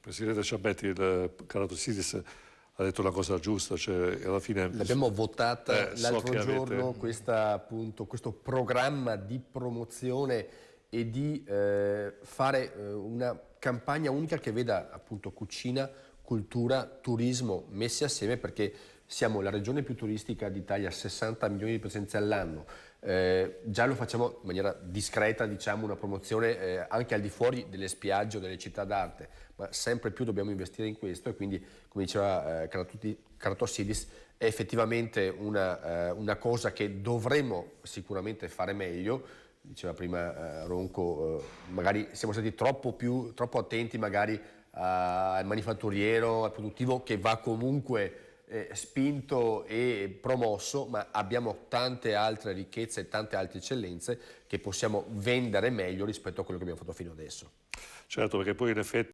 Presidente Ciambetti, il Caratossidis ha detto una cosa giusta, cioè alla fine... L'abbiamo votata l'altro giorno, avete... questo programma di promozione e di fare una campagna unica che veda appunto cucina, cultura, turismo messi assieme, perché siamo la regione più turistica d'Italia, 60 milioni di presenze all'anno. Già lo facciamo in maniera discreta, diciamo, una promozione anche al di fuori delle spiagge o delle città d'arte, ma sempre più dobbiamo investire in questo, e quindi, come diceva Caratossidis, è effettivamente una cosa che dovremmo sicuramente fare meglio. Diceva prima Ronco, magari siamo stati troppo attenti magari al manifatturiero, al produttivo, che va comunque spinto e promosso, ma abbiamo tante altre ricchezze e tante altre eccellenze che possiamo vendere meglio rispetto a quello che abbiamo fatto fino adesso. Certo, perché poi in effetti